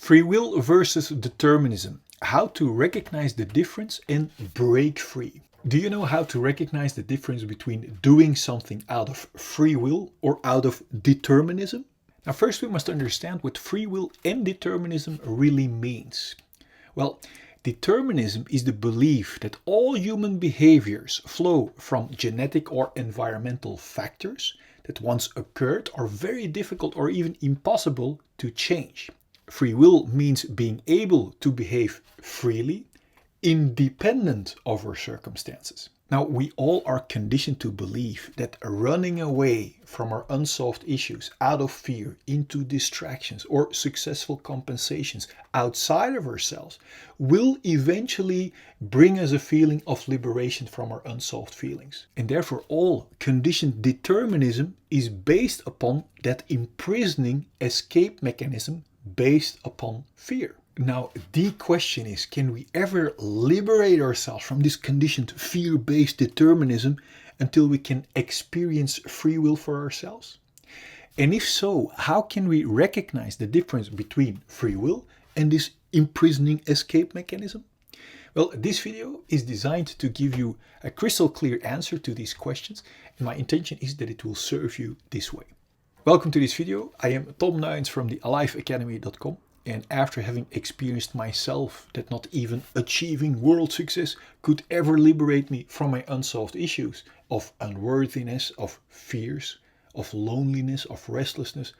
Free will versus determinism. How to recognize the difference and break free. Do you know how to recognize the difference between doing something out of free will or out of determinism? Now, first we must understand what free will and determinism really means. Well, determinism is the belief that all human behaviors flow from genetic or environmental factors that once occurred are very difficult or even impossible to change. Free will means being able to behave freely, independent of our circumstances. Now, we all are conditioned to believe that running away from our unsolved issues out of fear into distractions or successful compensations outside of ourselves will eventually bring us a feeling of liberation from our unsolved feelings. And therefore, all conditioned determinism is based upon that imprisoning escape mechanism based upon fear. Now, the question is, can we ever liberate ourselves from this conditioned fear-based determinism until we can experience free will for ourselves? And if so, how can we recognize the difference between free will and this imprisoning escape mechanism? Well, this video is designed to give you a crystal clear answer to these questions, and my intention is that it will serve you this way. Welcome to this video. I am Tom Nuyens from the AliveAcademy.com. And after having experienced myself that not even achieving world success could ever liberate me from my unsolved issues of unworthiness, of fears, of loneliness, of restlessness,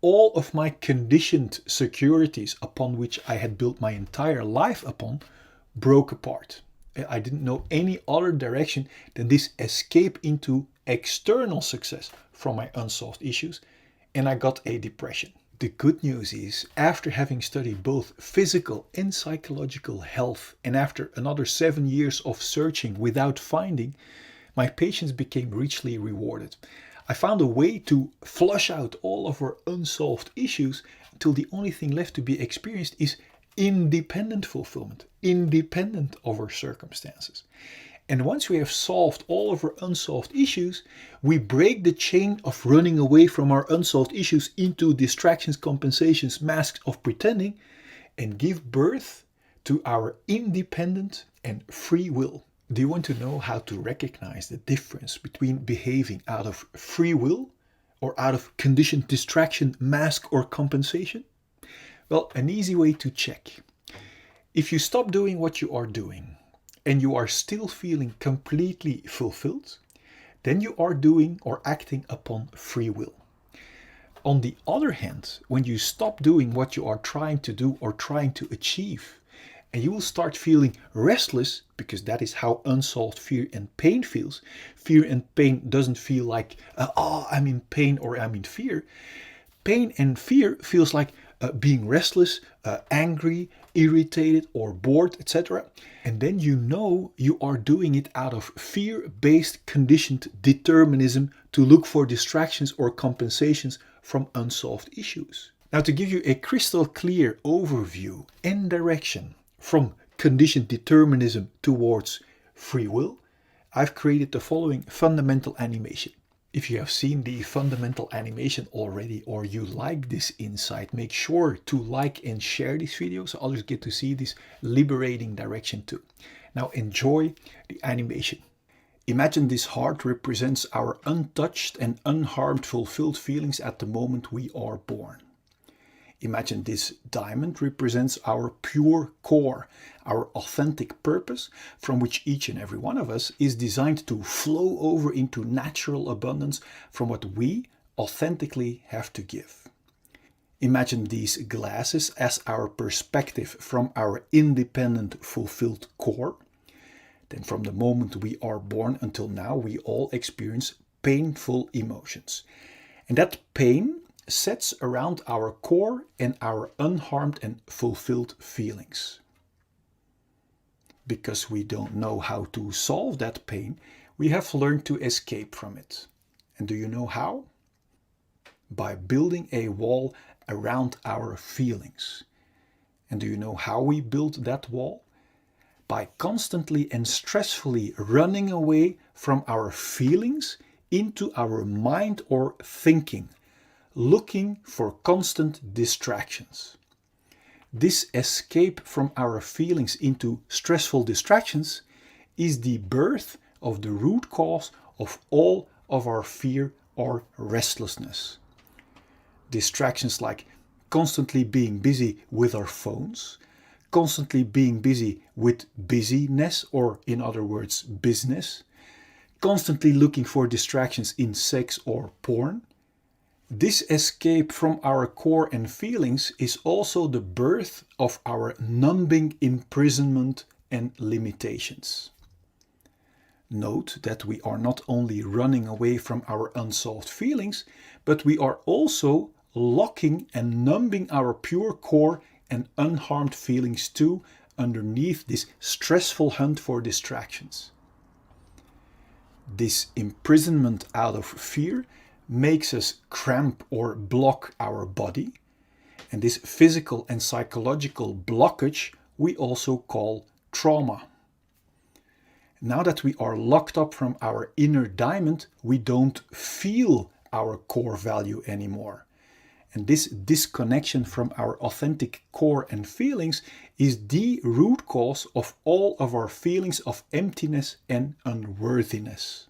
all of my conditioned securities upon which I had built my entire life upon broke apart. I didn't know any other direction than this escape into external success from my unsolved issues, and I got a depression. The good news is, after having studied both physical and psychological health, and after another 7 years of searching without finding, my patience became richly rewarded. I found a way to flush out all of our unsolved issues until the only thing left to be experienced is independent fulfillment, independent of our circumstances. And once we have solved all of our unsolved issues, we break the chain of running away from our unsolved issues into distractions, compensations, masks of pretending, and give birth to our independent and free will. Do you want to know how to recognize the difference between behaving out of free will or out of conditioned distraction, mask, or compensation? Well, an easy way to check. If you stop doing what you are doing, and you are still feeling completely fulfilled, then you are doing or acting upon free will. On the other hand, when you stop doing what you are trying to do or trying to achieve, and you will start feeling restless, because that is how unsolved fear and pain feels. Fear and pain doesn't feel like, I'm in pain or I'm in fear. Pain and fear feels like being restless, angry, irritated, or bored, etc. And then you know you are doing it out of fear-based conditioned determinism to look for distractions or compensations from unsolved issues. Now, to give you a crystal clear overview and direction from conditioned determinism towards free will, I've created the following fundamental animation. If you have seen the fundamental animation already or you like this insight, make sure to like and share this video so others get to see this liberating direction too. Now enjoy the animation. Imagine this heart represents our untouched and unharmed fulfilled feelings at the moment we are born. Imagine this diamond represents our pure core, our authentic purpose, from which each and every one of us is designed to flow over into natural abundance from what we authentically have to give. Imagine these glasses as our perspective from our independent, fulfilled core. Then from the moment we are born until now, we all experience painful emotions. And that pain sets around our core and our unharmed and fulfilled feelings. Because we don't know how to solve that pain, we have learned to escape from it. And do you know how? By building a wall around our feelings. And do you know how we build that wall? By constantly and stressfully running away from our feelings into our mind or thinking, looking for constant distractions. This escape from our feelings into stressful distractions is the birth of the root cause of all of our fear or restlessness. Distractions like constantly being busy with our phones, constantly being busy with busyness, or in other words, business, constantly looking for distractions in sex or porn. This escape from our core and feelings is also the birth of our numbing imprisonment and limitations. Note that we are not only running away from our unsolved feelings, but we are also locking and numbing our pure core and unharmed feelings too underneath this stressful hunt for distractions. This imprisonment out of fear makes us cramp or block our body, and this physical and psychological blockage we also call trauma. Now that we are locked up from our inner diamond, we don't feel our core value anymore. And this disconnection from our authentic core and feelings is the root cause of all of our feelings of emptiness and unworthiness.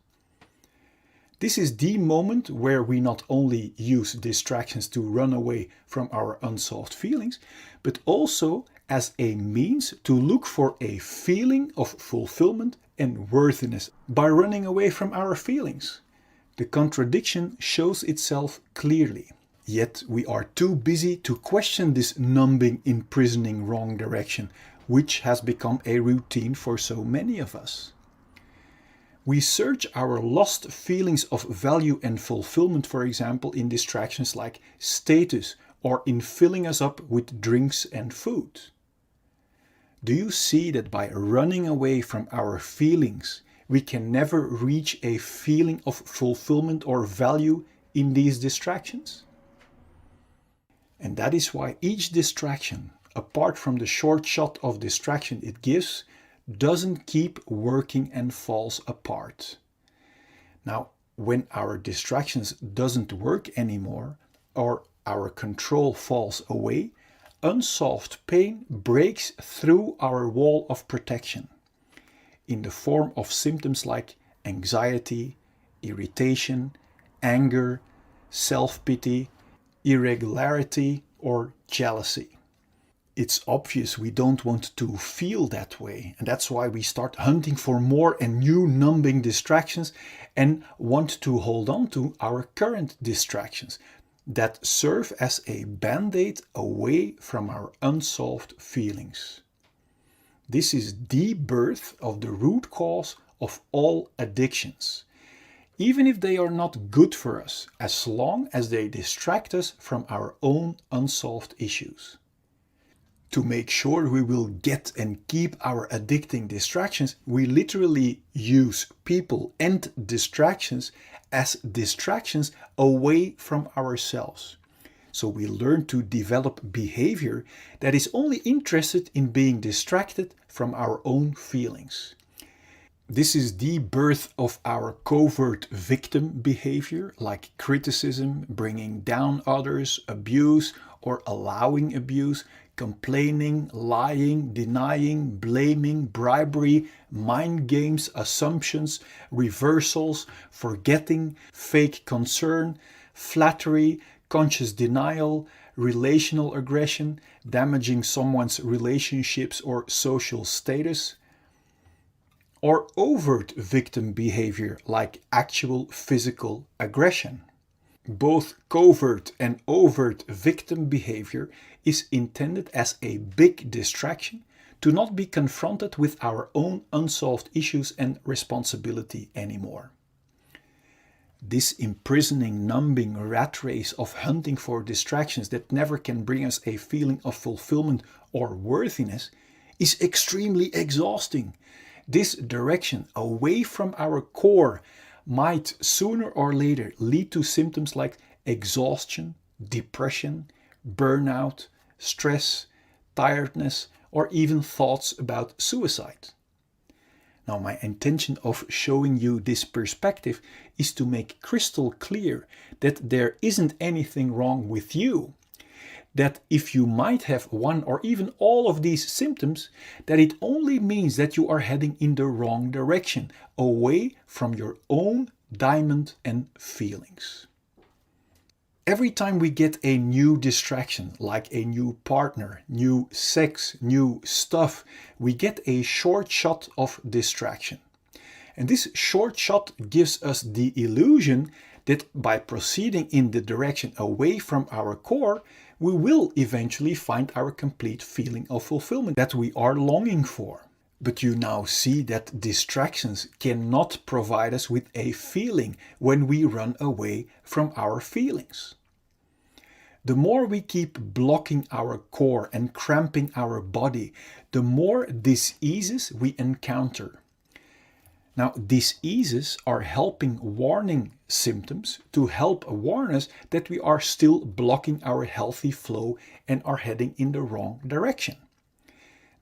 This is the moment where we not only use distractions to run away from our unsolved feelings, but also as a means to look for a feeling of fulfillment and worthiness by running away from our feelings. The contradiction shows itself clearly. Yet we are too busy to question this numbing, imprisoning wrong direction, which has become a routine for so many of us. We search our lost feelings of value and fulfillment, for example, in distractions like status or in filling us up with drinks and food. Do you see that by running away from our feelings, we can never reach a feeling of fulfillment or value in these distractions? And that is why each distraction, apart from the short shot of distraction it gives, doesn't keep working and falls apart. Now, when our distractions doesn't work anymore or our control falls away, unsolved pain breaks through our wall of protection in the form of symptoms like anxiety, irritation, anger, self-pity, irregularity, or jealousy. It's obvious we don't want to feel that way, and that's why we start hunting for more and new numbing distractions and want to hold on to our current distractions that serve as a band-aid away from our unsolved feelings. This is the birth of the root cause of all addictions, even if they are not good for us, as long as they distract us from our own unsolved issues. To make sure we will get and keep our addicting distractions, we literally use people and distractions as distractions away from ourselves. So we learn to develop behavior that is only interested in being distracted from our own feelings. This is the birth of our covert victim behavior, like criticism, bringing down others, abuse or allowing abuse, complaining, lying, denying, blaming, bribery, mind games, assumptions, reversals, forgetting, fake concern, flattery, conscious denial, relational aggression, damaging someone's relationships or social status, or overt victim behavior like actual physical aggression. Both covert and overt victim behavior is intended as a big distraction to not be confronted with our own unsolved issues and responsibility anymore. This imprisoning, numbing rat race of hunting for distractions that never can bring us a feeling of fulfillment or worthiness is extremely exhausting. This direction away from our core might sooner or later lead to symptoms like exhaustion, depression, burnout, stress, tiredness, or even thoughts about suicide. Now, my intention of showing you this perspective is to make crystal clear that there isn't anything wrong with you. that if you might have one or even all of these symptoms, that it only means that you are heading in the wrong direction, away from your own diamond and feelings. Every time we get a new distraction, like a new partner, new sex, new stuff, we get a short shot of distraction. And this short shot gives us the illusion that by proceeding in the direction away from our core, we will eventually find our complete feeling of fulfillment that we are longing for. But you now see that distractions cannot provide us with a feeling when we run away from our feelings. The more we keep blocking our core and cramping our body, the more diseases we encounter. Now, diseases are helping warning symptoms to help warn us that we are still blocking our healthy flow and are heading in the wrong direction.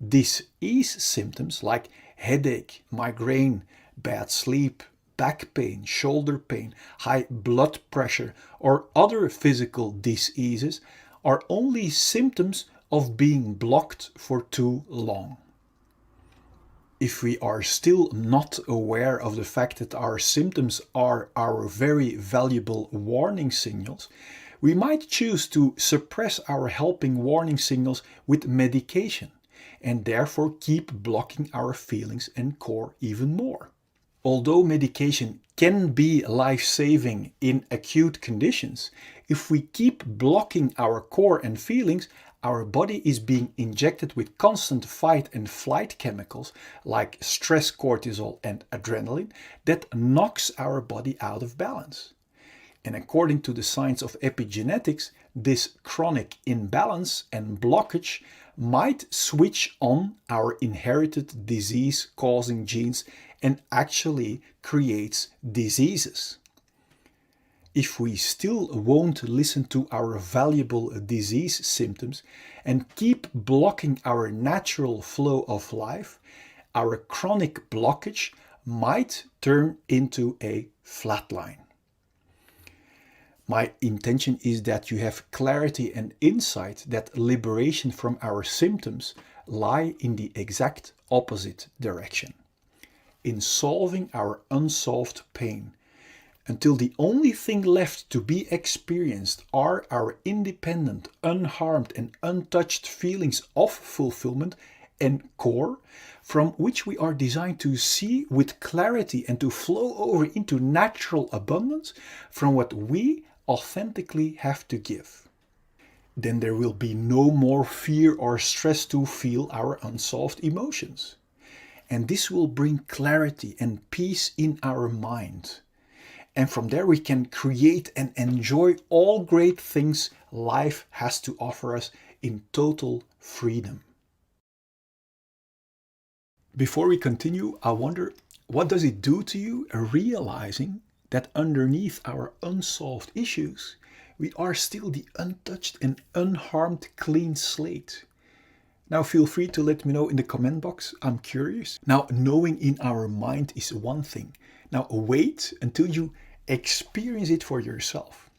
Disease symptoms like headache, migraine, bad sleep, back pain, shoulder pain, high blood pressure, or other physical diseases are only symptoms of being blocked for too long. If we are still not aware of the fact that our symptoms are our very valuable warning signals, we might choose to suppress our helping warning signals with medication and therefore keep blocking our feelings and core even more. Although medication can be life-saving in acute conditions, if we keep blocking our core and feelings, our body is being injected with constant fight and flight chemicals like stress cortisol and adrenaline that knocks our body out of balance. And according to the science of epigenetics, this chronic imbalance and blockage might switch on our inherited disease-causing genes and actually creates diseases. If we still won't listen to our valuable disease symptoms and keep blocking our natural flow of life, our chronic blockage might turn into a flatline. My intention is that you have clarity and insight that liberation from our symptoms lie in the exact opposite direction, in solving our unsolved pain, until the only thing left to be experienced are our independent, unharmed and untouched feelings of fulfillment and core, from which we are designed to see with clarity and to flow over into natural abundance from what we authentically have to give. Then there will be no more fear or stress to feel our unsolved emotions. And this will bring clarity and peace in our mind. And from there we can create and enjoy all great things life has to offer us in total freedom. Before we continue, I wonder, what does it do to you realizing that underneath our unsolved issues, we are still the untouched and unharmed clean slate? Now feel free to let me know in the comment box, I'm curious. Now knowing in our mind is one thing. Now wait until you experience it for yourself.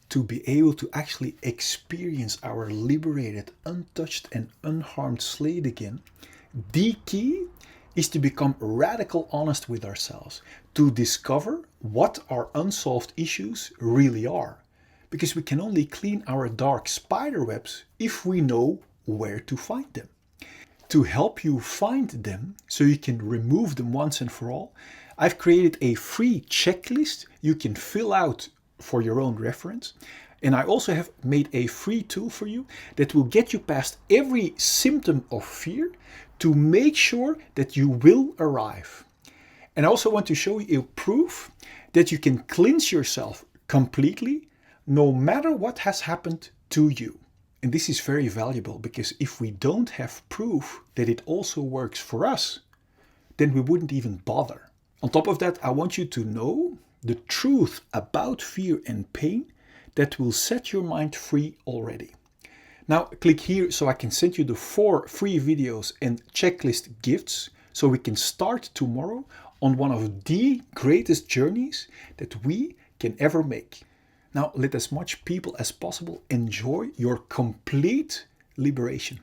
To be able to actually experience our liberated, untouched and unharmed slate again, the key is to become radical honest with ourselves, to discover what our unsolved issues really are. Because we can only clean our dark spider webs if we know where to find them. To help you find them, so you can remove them once and for all, I've created a free checklist you can fill out for your own reference. And I also have made a free tool for you that will get you past every symptom of fear to make sure that you will arrive. And I also want to show you a proof that you can cleanse yourself completely no matter what has happened to you. And this is very valuable because if we don't have proof that it also works for us, then we wouldn't even bother. On top of that, I want you to know the truth about fear and pain that will set your mind free already. Now click here so I can send you the 4 free videos and checklist gifts so we can start tomorrow on one of the greatest journeys that we can ever make. Now let as much people as possible enjoy your complete liberation.